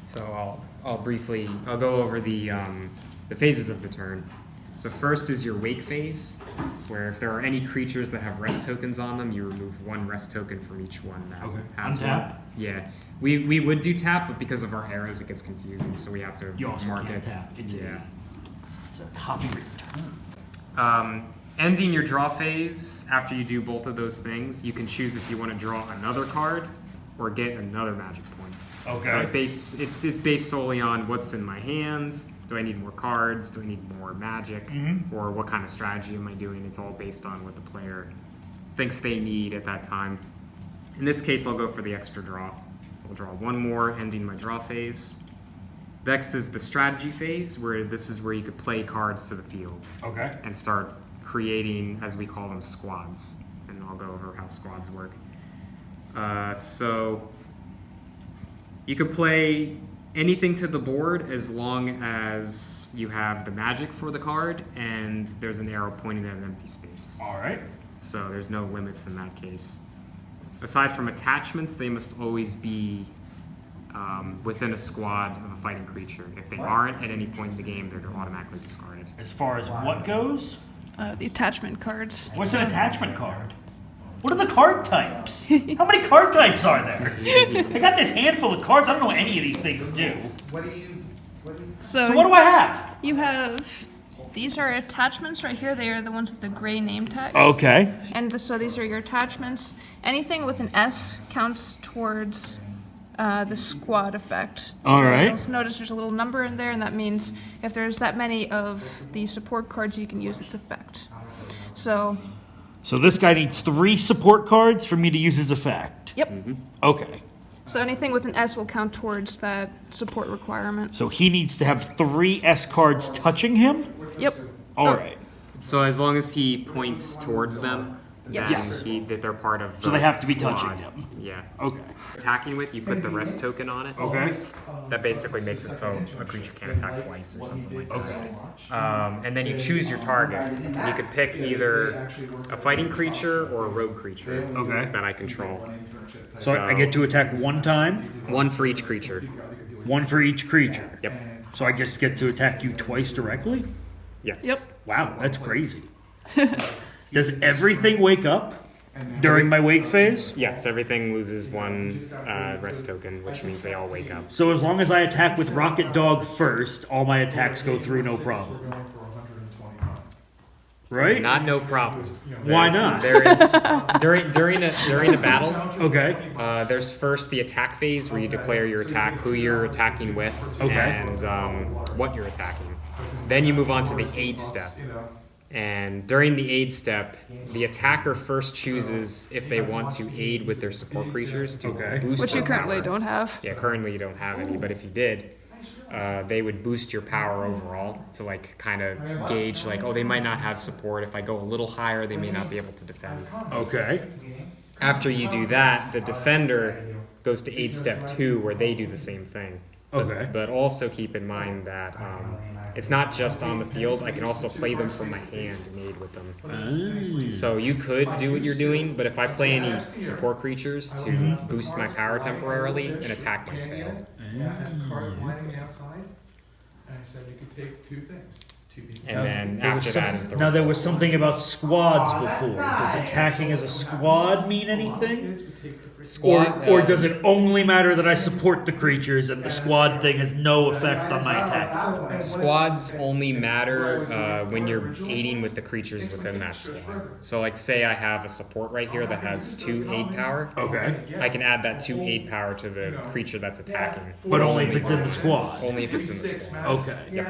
So I'll go over the phases of the turn. So first is your wake phase, where if there are any creatures that have rest tokens on them, you remove 1 rest token from each one that has Untap? one. Yeah. We would do tap, but because of our arrows it gets confusing, so we have to You also mark can't it. tap. It's Yeah. It's a copyrighted term. Ending your draw phase, after you do both of those things, you can choose if you want to draw another card or get another magic point. Okay. So it's based solely on what's in my hands. Do I need more cards? Do I need more magic? Or what kind of strategy am I doing? It's all based on what the player thinks they need at that time. In this case, I'll go for the extra draw. So I'll draw 1 more, ending my draw phase. Next is the strategy phase, where this is where you could play cards to the field. Okay. And start creating, as we call them, squads. And I'll go over how squads work. So you could play anything to the board as long as you have the magic for the card and there's an arrow pointing at an empty space. All right. So there's no limits in that case. Aside from attachments, they must always be within a squad of a fighting creature. If they aren't at any point in the game, they're automatically discarded. As far as what goes, The attachment cards. what's an attachment card? What are the card types? How many card types are there? I got this handful of cards. I don't know what any of these things do. So what do I have? You have, these are attachments right here. They are the ones with the gray name tag. Okay. And so these are your attachments. Anything with an S counts towards the squad effect. All right. You'll also notice there's a little number in there, and that means if there's that many of the support cards, you can use its effect. So this guy needs 3 support cards for me to use his effect. yep. Okay. So anything with an S will count towards that support requirement. So he needs to have 3 S cards touching him? Yep. All Oh. right. So as long as he points towards them, Yes. then Yes. that they're part of the So they have to be squad. touching him. Yeah. Okay. Attacking with, you put the rest token on it. Okay. That basically makes it so a creature can't attack twice or something like that. Okay. And then you choose your target. And you could pick either a fighting creature or a rogue creature Okay. that I control. So I get to attack 1 time, 1 for each creature. 1 for each creature. Yep. So I just get to attack you twice directly? Yes. Yep. Wow, that's crazy. Does everything wake up during my wake phase? Yes, everything loses 1 rest token, which means they all wake up. So as long as I attack with Rocket Dog first, all my attacks go through no problem. Right? Not no problem. Why not? There is during a battle. Okay. There's first the attack phase where you declare your attack, who you're attacking with, and what you're attacking. Then you move on to the aid step. And during the aid step, the attacker first chooses if they want to aid with their support creatures to boost Which you their currently power. don't have. Yeah, currently you don't have any, but if you did, they would boost your power overall to like kind of gauge like, oh, they might not have support. If I go a little higher, they may not be able to defend. Okay. After you do that, the defender goes to aid step 2 where they do the same thing. Okay. But also keep in mind that it's not just on the field. I can also play them from my hand and aid with them. So you could do what you're doing, but if I play any support creatures to boost my power temporarily, an attack might fail. Cards lining outside, and I said you could take 2 things. 2 pieces. And then after that is the Now there was result. something about squads before. Does attacking as a squad mean anything? Or does it only matter that I support the creatures and the squad thing has no effect on my attacks? Squads only matter when you're aiding with the creatures within that squad. So like say I have a support right here that has 2 aid power. Okay. I can add that 2 aid power to the creature that's attacking. But only if it's in the squad. Only if it's in the squad. Okay.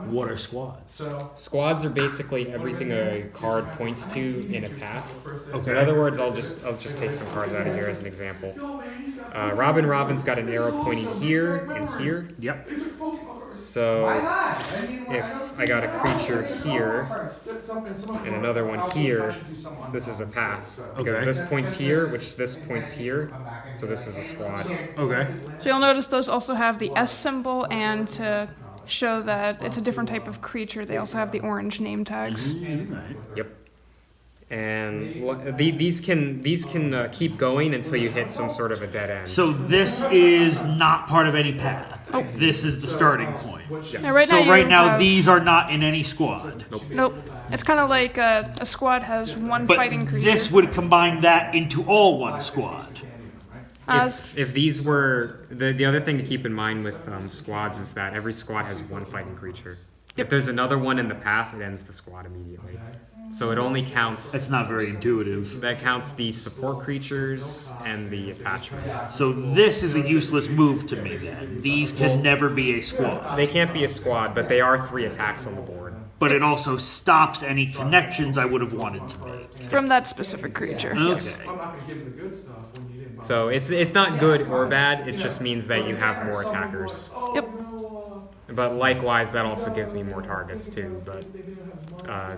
What What are squads? Squads are basically everything a card points to in a path. So in Okay. other words, I'll just take some cards out of here as an example. Robin's got an arrow pointing here and here. Yep. So if I got a creature here and another one here, this is a path. Because Okay. this points here, which this points here, so this is a squad. Okay. So you'll notice those also have the S symbol, and to show that it's a different type of creature, they also have the orange name tags. Yep. And these can keep going until you hit some sort of a dead end. So this is not part of any path. This is the starting point. Now, right now So you right now have- these are not in any squad. Nope. It's kind of like a squad has one But fighting creature. this would combine that into all one squad. If these were the other thing to keep in mind with squads is that every squad has one fighting creature. If there's another one in the path, it ends the squad immediately. So it only counts. That's not very intuitive. That counts the support creatures and the attachments. So this is a useless move to me then. These can never be a squad. They can't be a squad, but they are 3 attacks on the board. But it also stops any connections I would have wanted to make. from that specific creature. Okay. I'm not gonna give him the good stuff when you didn't buy So it's not good or bad. It just means that you have more attackers. Yep. But likewise, that also gives me more targets too. But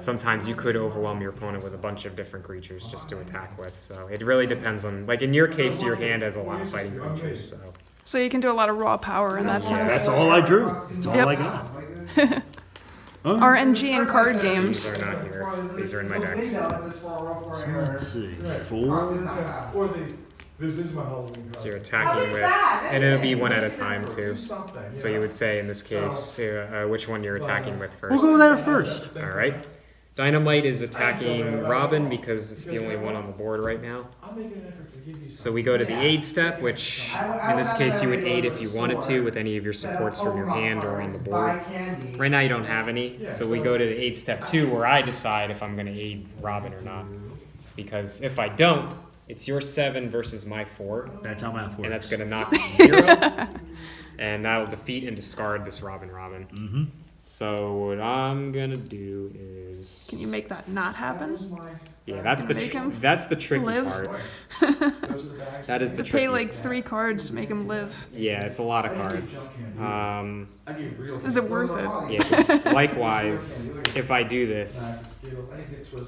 sometimes you could overwhelm your opponent with a bunch of different creatures just to attack with. So it really depends on, like in your case, your hand has a lot of fighting creatures. So So you can do a lot of raw power in that sense. That's all I drew. That's all Yep. I got. RNG and card games. these are not here. These are in my deck. Let's see. 4. Or this is my Halloween So you're attacking with, and it'll be one at a time too. So you would say in this case, which one you're attacking with We'll first. go there first. All right. Dynamite is attacking Robin because it's the only one on the board right now. I'll make an effort to give you So we go to the aid step, which in this case you would aid if you wanted to with any of your supports from your hand or on the board. Right now you don't have any, so we go to the aid step 2 where I decide if I'm going to aid Robin or not. Because if I don't, it's your 7 versus my 4, That's how math works. and that's going to knock 0, and that'll defeat and discard this Robin. Mm-hmm. So what I'm gonna do is, Can you make that not happen? yeah, that's the Make him that's the tricky live? part. That is the Pay tricky. like 3 cards to make him live. Yeah, it's a lot of cards. Is it worth it? Yeah, 'cause likewise, if I do this,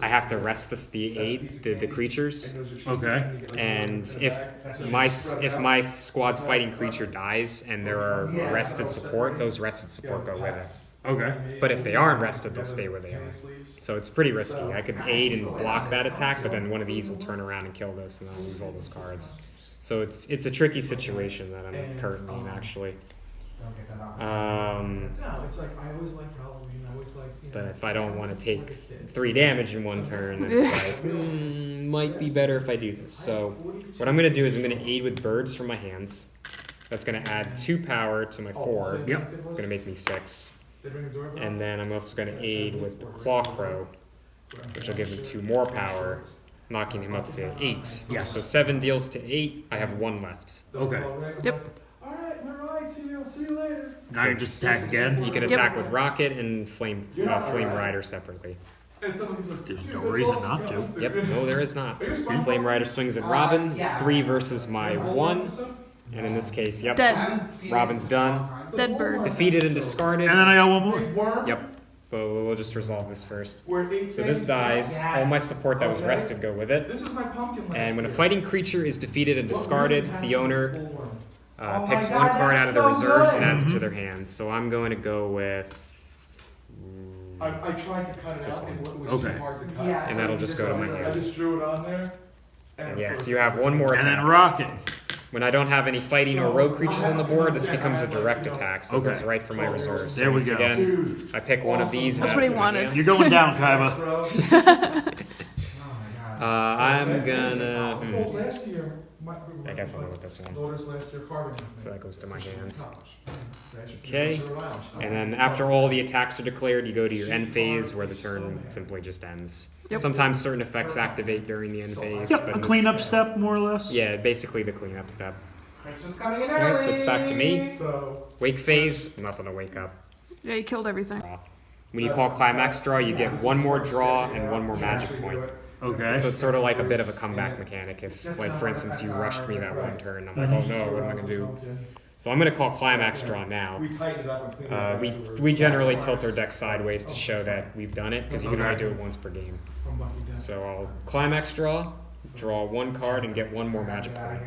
I have to rest the creatures, Okay. and if my squad's fighting creature dies and there are rested support, those rested support go with it. Okay. But if they aren't rested, they'll stay where they are. So it's pretty risky. I could aid and block that attack, but then one of these will turn around and kill this, and I'll lose all those cards. So it's a tricky situation that I'm currently in, actually. No, it's like I always liked Halloween. I always liked. But if I don't want to take 3 damage in one turn, then it's like, might be better if I do this. So what I'm going to do is I'm going to aid with birds from my hands. That's going to add 2 power to my 4. Yep. It's going to make me 6. They ring the doorbell? And then I'm also going to aid with the Claw Crow, which will give me 2 more power, knocking him up to 8. Yeah. So 7 deals to 8. I have 1 left. Okay. Yep. All right, we're right. See you later. Now you just attack again. You can attack with Rocket and Flame Rider separately. And somebody's like, There's "Dude, no that's reason awesome." not to. Yes, Yep, no, there is not. Flame Rider swings at Robin. It's 3 versus my 1. And in this case, yep, Dead. Robin's done. Dead bird. Defeated and discarded. And then I got one more. Worm. Yep. But we'll just resolve this first. We're at 8 So this dies. All my support that was rested go with it. This is my pumpkin last And when a year. fighting creature is defeated and discarded, the owner picks 1 card out of the reserves and adds it to their hand. So I'm going to go with... I tried to cut it This out, one. and it was Okay. too hard to cut. And that'll just go to my I hands. just drew it on there. And yeah, so you have 1 more And then attack. rocket. When I don't have any fighting or rogue creatures on the board, this becomes a direct attack, so it goes Okay. right for my reserves. So There we once go. again, I pick one of these. That's and what add he it to my wanted. hands. You're going down, Kaiba. I'm gonna. Well, last year, I guess I'll go with this one. Daughter's last year carving. So that goes to my hands. Okay. Okay. And then after all the attacks are declared, you go to your end phase, where the turn simply just ends. Yep. Sometimes certain effects activate during the end phase. Yep, but a in this- cleanup step, more or less. Yeah, basically the cleanup step. Christmas coming in Alright, early. so it's back to me. So, Wake phase, nothing to wake up. Yeah, you killed everything. When you call climax draw, you get 1 more draw and 1 more magic point. Okay. So it's sort of like a bit of a comeback mechanic. If, like, for instance, you rushed me that 1 turn, I'm like, oh no, what am I gonna do? So I'm gonna call climax draw now. we tightened it up and cleaned it up. We generally tilt our deck sideways to show that we've done it because you can only do it once per game. From Lucky Death. So I'll climax draw 1 card, and get 1 more magic point.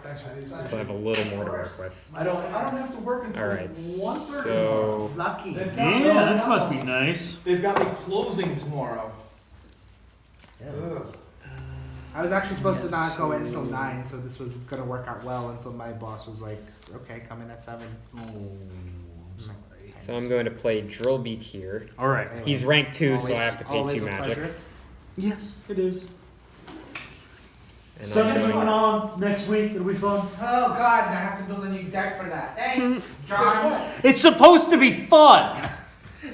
Thanks for these. So I have a little more to work with. I don't have to work until All like right, 1:30. so Lucky. Yeah, that must be nice. They've got me closing tomorrow. Ugh. I was actually supposed to not go in until 9, so this was gonna work out well until my boss was like, "Okay, come in at 7." So I'm going to play Drillbeak here. All right. Anyway, He's rank 2, so I always- have to pay always 2 a magic. pleasure. Yes, it is. And Send I'm us going- one on next week. It'll be fun. Oh God, I have to build a new deck for that. Thanks, John. It's supposed to be fun.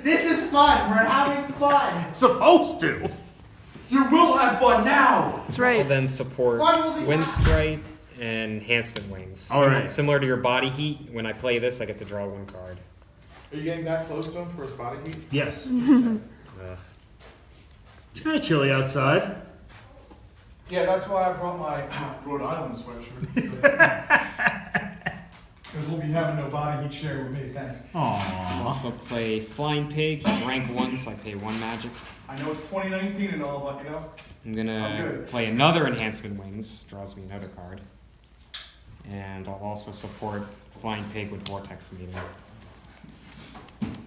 This is fun. We're having fun. It's supposed to. You will have fun now! That's I'll right. then support Fun will be Wind fun. Sprite and Enhancement Wings. All right. Similar to your Body Heat, when I play this, I get to draw 1 card. Are you getting that close to him for his body heat? Yes. Ugh. It's kind of chilly outside. Yeah, that's why I brought my Rhode Island sweatshirt. Because we'll be having no body heat share with me, thanks. I'll Aww. also play Flying Pig. He's rank 1, so I pay 1 magic. I know it's 2019 and all, but you know. I'm I'm gonna good. play another Enhancement Wings. Draws me another card. And I'll also support Flying Pig with Vortex Meeting.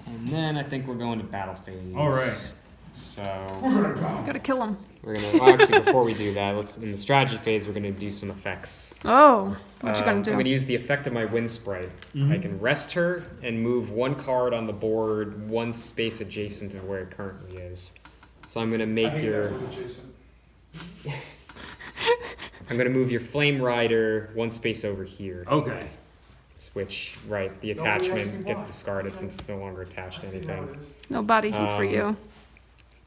And then I think we're going to battle phase. All right. So We're gonna go. Gotta kill him. we're gonna. Well, actually, before we do that, let's in the strategy phase we're gonna do some effects. Oh, what you gonna do? I'm gonna use the effect of my Wind Sprite. I can rest her and move 1 card on the board 1 space adjacent to where it currently is. So I'm gonna I make hate your. that with Jason. I'm gonna move your Flame Rider 1 space over here. Okay. Which, right, the Nobody asked me attachment gets why. discarded since it's no longer attached to I see how anything. it is. No body heat for Um, you.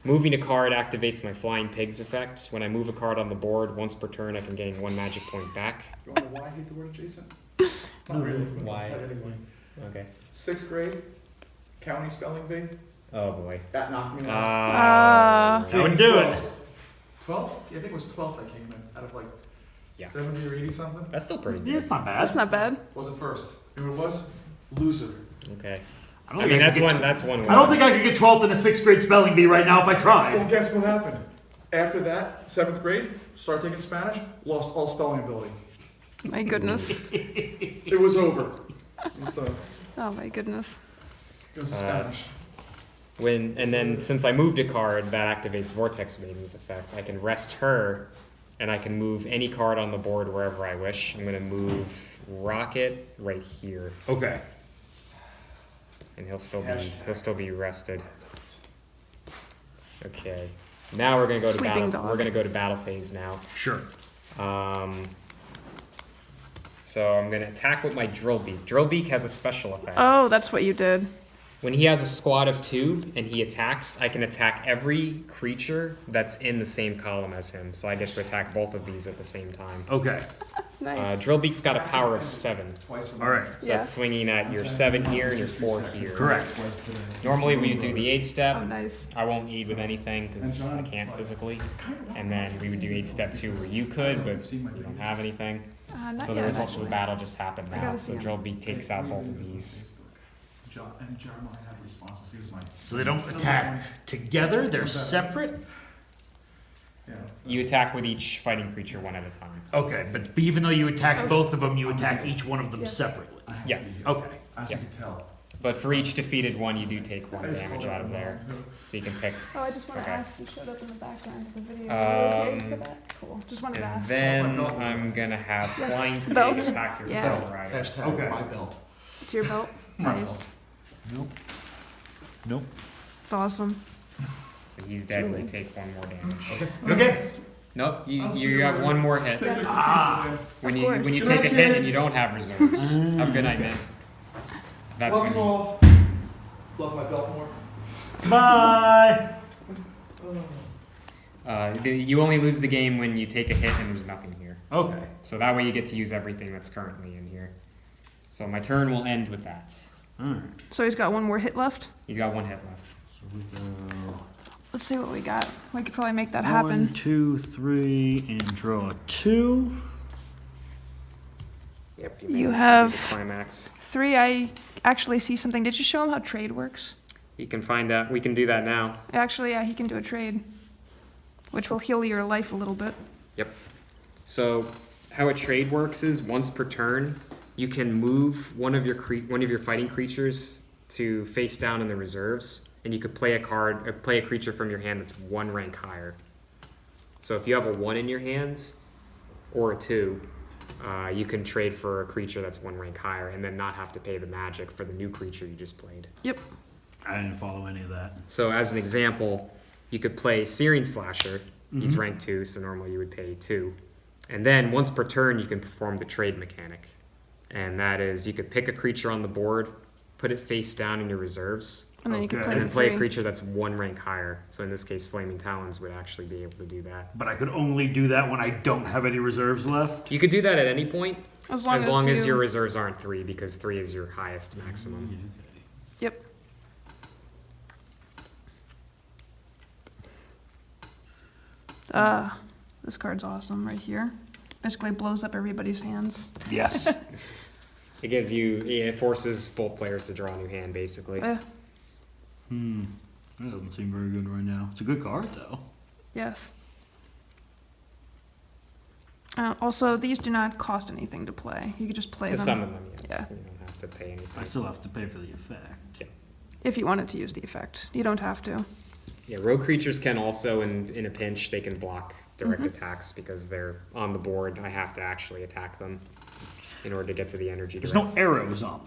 Moving a card activates my Flying Pigs effect. When I move a card on the board once per turn, I can gain 1 magic point back. You wanna know why I hate the word adjacent? Not really. but Why? anyway. Okay. 6th grade, county spelling bee, Oh boy. that knocked me out. That would do it. 12? Yeah, I think it was 12 that came in, out of like Yeah. 70 or 80 something. That's still pretty good. Yeah, it's not bad. That's not bad. Wasn't first. You know what it was? Loser. Okay. don't I think mean, that's could get- one. That's one. I don't think I could get 12th in a 6th grade spelling bee right now if I Well, tried. guess what happened? After that, 7th grade, started taking Spanish, lost all spelling ability. My goodness. It was over. So, Oh my goodness. it was Spanish. And then since I moved a card that activates Vortex Maiden's effect, I can rest her, and I can move any card on the board wherever I wish. I'm gonna move Rocket right here, Okay. and he'll still be rested. Okay. Now we're gonna go to Sleeping battle. dog. We're gonna go to battle phase now. Sure. So I'm gonna attack with my Drillbeak. Drillbeak has a special effect. Oh, that's what you did. When he has a squad of 2 and he attacks, I can attack every creature that's in the same column as him. So I get to attack both of these at the same time. Okay. Nice. Drillbeak's got a power of 7. Twice a All right. So that's swinging at your 7 here and your 4 here. Correct. Twice today. Normally when you do the 8 step, Oh, nice. I won't aid with anything because I can't physically. And then we would do 8 step 2 where you could, but you don't have anything. Not So the yet, results of the actually. battle just happened I now. gotta So see 'em. Drillbeak takes out both of these. And Jeremiah had responses. He was like, So they don't attack together, they're separate? yeah. You attack with each fighting creature 1 at a time. Okay, but even though you attack Oh. both of them, you attack each one of them Yeah. separately. Yes. Okay. As Yeah. you could tell. But for each defeated one, you do take 1 damage out of there. So you can pick. Oh, I just want to Okay. ask. It showed up in the background of the video. Are you okay for Um, that? Cool. Just wanted to And ask. then I'm gonna have Yes. Flying Pig Belt. attack your Yeah. belt rider. Hashtag Okay. my belt. It's your belt. My Nice. belt. Nope. It's awesome. So he's dead. We take 1 more damage. Okay. Nope. You I'll see you you have later. 1 more hit. When Of you course. when you Good take a night, hit and kids. you don't have reserves. Have a good night, man. That's Love when you you, all. Love my belt more. Bye. you only lose the game when you take a hit and there's nothing here. Okay. So that way you get to use everything that's currently in here. So my turn will end with that. Alright. So he's got 1 more hit left. He's got 1 hit left. So we go Let's see what we got. We could probably make that happen. 1, 2, 3, and draw 2. Yep. You managed to have- beat the climax. 3, I actually see something. Did you show him how trade works? You can find out. We can do that now. Actually, yeah, he can do a trade, which will heal your life a little bit. Yep. So how a trade works is once per turn, you can move one of your fighting creatures to face down in the reserves, and you could play a creature from your hand that's 1 rank higher. So if you have a 1 in your hands or a 2, you can trade for a creature that's 1 rank higher and then not have to pay the magic for the new creature you just played. Yep. I didn't follow any of that. So as an example, you could play Syrian Slasher. He's rank 2, so normally you would pay 2. And then once per turn, you can perform the trade mechanic. And that is, you could pick a creature on the board, put it face down in your reserves, And then you can Okay. play and the then play a 3. creature that's 1 rank higher. So in this case, Flaming Talons would actually be able to do that. But I could only do that when I don't have any reserves left. You could do that at any point, As as long as you- your reserves aren't 3, because 3 is your highest maximum. Yep. This card's awesome right here. Basically blows up everybody's hands. Yes. It gives you, it forces both players to draw a new hand, basically. Eh, That doesn't seem very good right now. It's a good card, though. yes. Also, these do not cost anything to play. You can just play To them summon them, yes. Yeah. You don't have to pay I anything. still have to pay for the effect. if you wanted to use the effect. You don't have to. Yeah, rogue creatures can also, in a pinch, they can block direct attacks because they're on the board. I have to actually attack them in order to get to the energy There's direct. no arrows on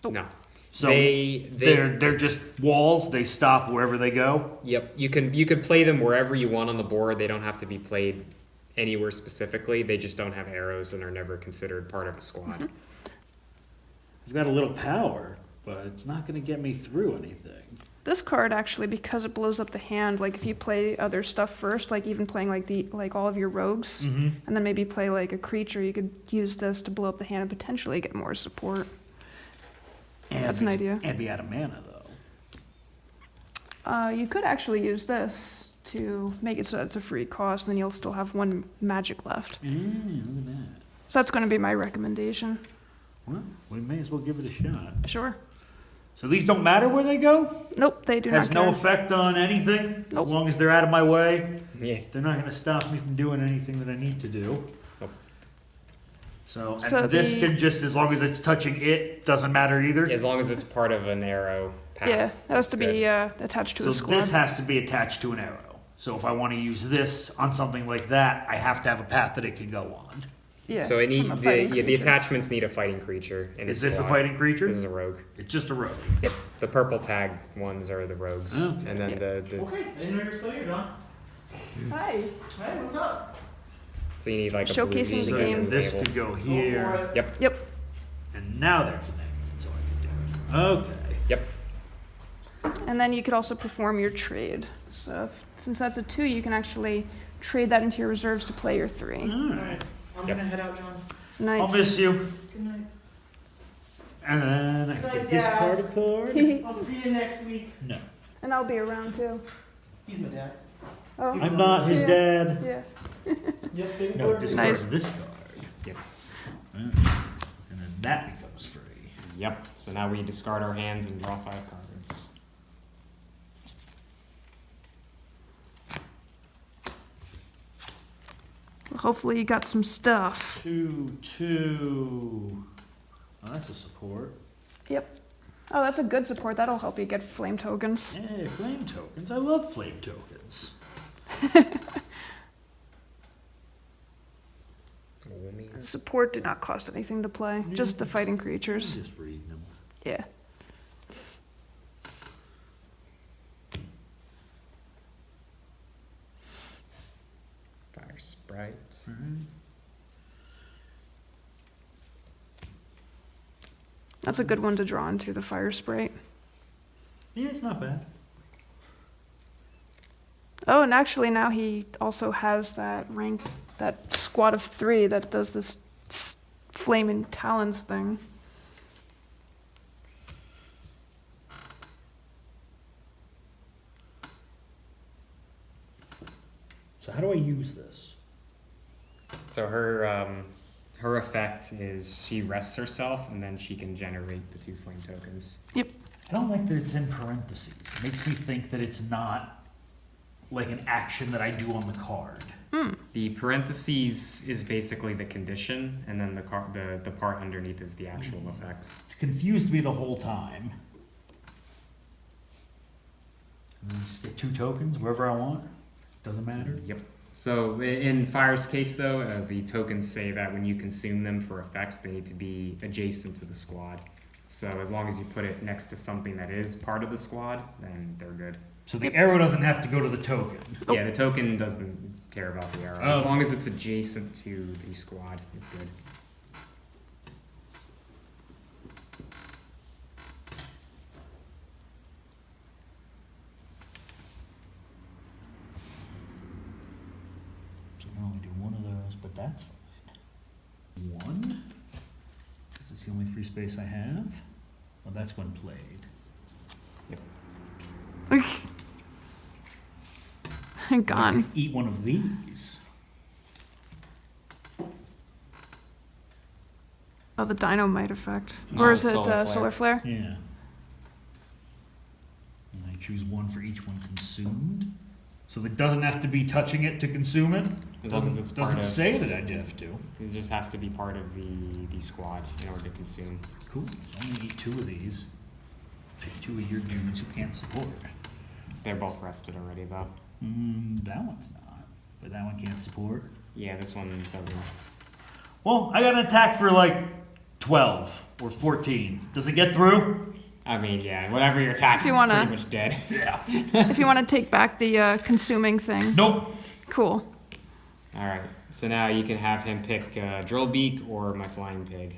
them. No. So They- they're just walls. They stop wherever they go. Yep, you can play them wherever you want on the board. They don't have to be played anywhere specifically. They just don't have arrows and are never considered part of a squad. I've got a little power, but it's not going to get me through anything. This card actually, because it blows up the hand, like if you play other stuff first, like even playing like all of your rogues, and then maybe play like a creature, you could use this to blow up the hand and potentially get more support. And That's an idea. And be out of mana, though. You could actually use this to make it so it's a free cost, and then you'll still have 1 magic left. Look at that. So that's going to be my recommendation. Well, we may as well give it a shot. Sure. So these don't matter where they go? Nope, they do Has not no care. effect on anything? Nope. As long as they're out of my way? Yeah. They're not going to stop me from doing anything that I need to do. Nope. So, So and this the- can just, as long as it's touching it, doesn't matter either? As long as it's part of an arrow path. Yeah, that has to that's be good. attached to So a squad. this has to be attached to an arrow. So if I want to use this on something like that, I have to have a path that it can go on. yeah, So it from a need fighting the creature. attachments need a fighting creature. In Is a this a squad. fighting creature? This is a rogue. It's just a rogue. The purple tag ones are the rogues, Oh. and then Yeah. the Okay, I didn't know you're still here, John. Hi. Hey, what's up? so you need like a Showcasing blue the green game. and This label. could go Go for here. it. Yep. Yep. And now they're connected, so I can do it. Okay. Yep. And then you could also perform your trade. So since that's a 2, you can actually trade that into your reserves to play your 3. All right. Alright, I'm Yep. gonna head out, John. Nice. I'll miss you. Good night. And then I Good can night, discard a Dad. card. I'll see you next week. No. And I'll be around too. He's my dad. Oh. I'm not his Yeah. dad. Yeah. Yep, big No, word. discard Nice. this card. Yes. And then that becomes free. Yep. So now we discard our hands and draw 5 cards. Hopefully you got some stuff. 2/2. Oh, that's a support. Yep. Oh, that's a good support. That'll help you get flame tokens. Hey, flame tokens. I love flame tokens. Oh, man. Support do not cost anything to play. Just the fighting I'm creatures. just reading them. Yeah. Fire Sprite. That's a good one to draw into, the fire sprite. Yeah, it's not bad. Oh, and actually now he also has that rank, that squad of 3 that does this flaming talons thing. So how do I use this? So her effect is she rests herself, and then she can generate the 2 flame tokens. Yep. I don't like that it's in parentheses. It makes me think that it's not like an action that I do on the card. The parentheses is basically the condition, and then the part underneath is the actual effect. It's confused me the whole time. And then just get 2 tokens wherever I want. Doesn't matter. Yep. So in Fire's case, though, the tokens say that when you consume them for effects, they need to be adjacent to the squad. So as long as you put it next to something that is part of the squad, then they're good. So the arrow doesn't have to go to the token. Yeah, the token doesn't care about the arrow. As long as it's adjacent to the squad, it's good. So I can only do one of those, but that's fine. One, because it's the only free space I have. Well, that's when played. Gone. I could eat one of these. Oh, the dynamite effect. No, Or is it's it solar solar flare? Yeah. And I choose one for each one consumed. So it doesn't have to be touching it to consume it. As long as it's part doesn't of. say that I have to. It just has to be part of the squad in order to consume. Cool. So I'm gonna eat two of these. Pick two of your dudes who can't support. They're both rested already, though. That one's not. But that one can't support. Yeah, this one doesn't. Well, I got an attack for like 12 or 14. Does it get through? I mean, yeah, whatever you're attacking If you is wanna- pretty much dead. Yeah. If you want to take back the consuming thing. Nope. Cool. All right, so now you can have him pick Drill Beak or my Flying Pig.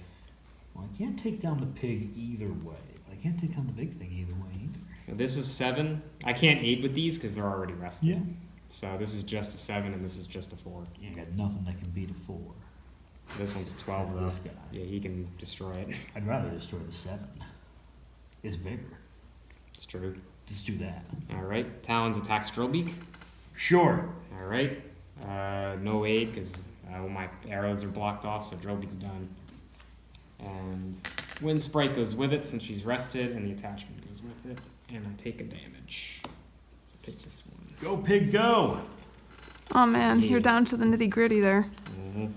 Well, I can't take down the pig either way. I can't take down the big thing either way either. This is 7. I can't aid with these because they're already rested. Yeah. So this is just a 7 and this is just a 4. You got nothing that can beat a 4. This one's 12 though. This guy. Yeah, he can destroy it. I'd rather destroy the 7. It's bigger. It's true. Just do that. All right, Talons attacks Drill Beak. Sure. All right, no aid because all my arrows are blocked off, so Drill Beak's done. And Wind Sprite goes with it since she's rested, and the attachment goes with it. And I take a damage. So take this one. Go, pig, go. Oh man, Yeah. you're down to the nitty gritty there. Mhm.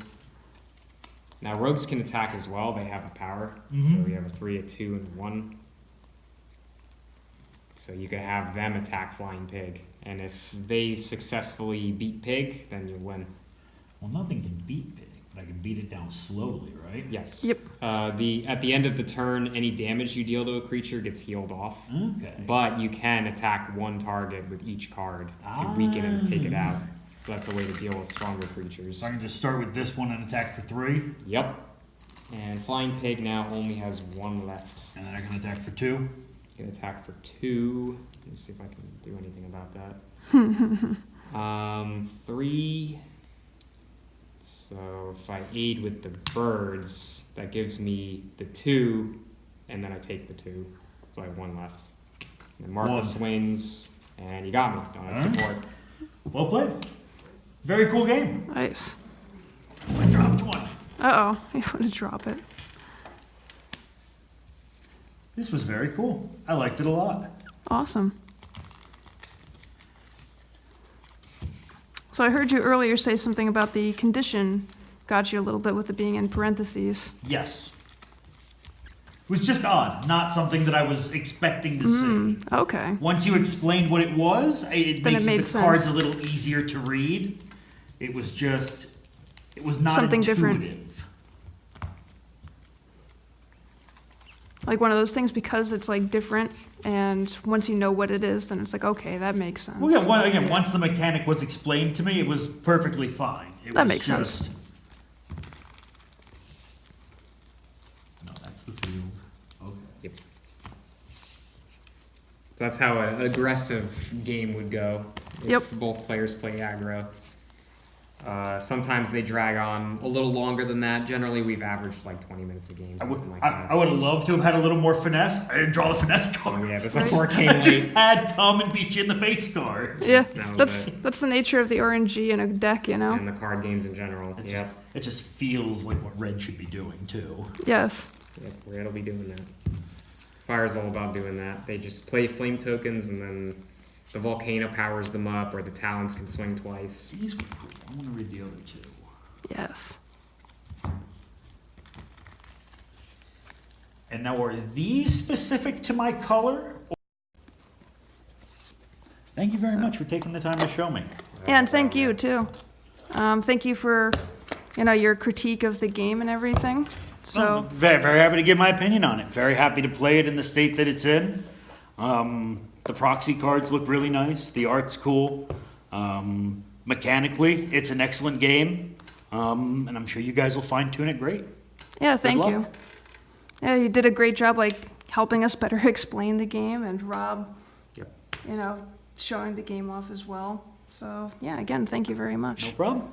Now rogues can attack as well. They have a power. So Mhm. we have a 3, a 2, and a 1. So you could have them attack Flying Pig. And if they successfully beat Pig, then you win. Well, nothing can beat pig, but I can beat it down slowly, right? Yes. Yep. At the end of the turn, any damage you deal to a creature gets healed off. Okay. But you can attack one target with each card to weaken it and take it out. So that's a way to deal with stronger creatures. So I can just start with this one and attack for 3, Yep. And Flying Pig now only has 1 left. and then I can attack for 2. You can attack for 2. Let me see if I can do anything about that. 3. So if I aid with the birds, that gives me the 2, and then I take the 2. So I have 1 left. And then Martha 1. swings, and you got me. Don't have Alright. support. Well played. Very cool game. Nice. I dropped one. Uh oh, you want to drop it. This was very cool. I liked it a lot. Awesome. So I heard you earlier say something about the condition got you a little bit with it being in parentheses. Yes. It was just odd. Not something that I was expecting to see. Okay. Once you explained what it was, it Then makes it made the cards sense. a little easier to read. It was just, it was not Something intuitive. different. Like one of those things because it's like different, and once you know what it is, then it's like, okay, that makes sense. Well, yeah, once the mechanic was explained to me, it was perfectly fine. It That was makes sense. No, that's the field. Okay. Yep. So that's how an aggressive game would go. If Yep. both players play aggro. Sometimes they drag on a little longer than that. Generally, we've averaged like 20 minutes a game, I would, something like I that. would have loved to have had a little more finesse. I didn't draw the finesse cards. Yeah, this Right. support I came just late. had come and beat you in the face cards. Yeah, That was that's the nature of the RNG in a deck, you know. And the card games in general. It Yep. just, it just feels like what red should be doing too. Yes. Yep, Red'll be doing that. Fire's all about doing that. They just play flame tokens and then the volcano powers them up or the talons can swing twice. These were cool. I want to read the other two. Yes. And now, are these specific to my color? Thank you very much for taking the time to show me. And thank you too. Thank you for, your critique of the game and everything. So, Very, very happy to give my opinion on it. Very happy to play it in the state that it's in. The proxy cards look really nice. The art's cool. Mechanically, it's an excellent game. And I'm sure you guys will fine-tune it great. yeah, thank luck. you. Yeah, you did a great job, helping us better explain the game, and Rob, Yep. showing the game off as well. So, yeah, again, thank you very much. No problem.